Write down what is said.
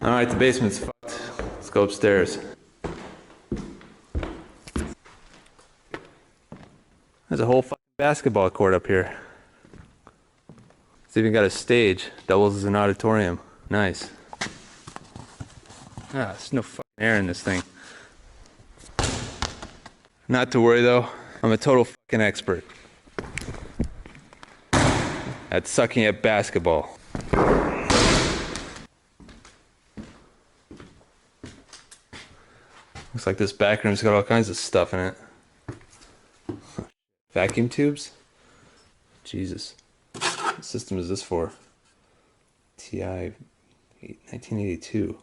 Alright, the basement's fucked. Let's go upstairs. There's a whole fucking basketball court up here. It's even got a stage. Doubles as an auditorium. Nice. There's no fucking air in this thing. Not to worry though. I'm a total fucking expert at sucking at basketball. Looks like this back room's got all kinds of stuff in it. Vacuum tubes? Jesus. What system is this for? TI 1982.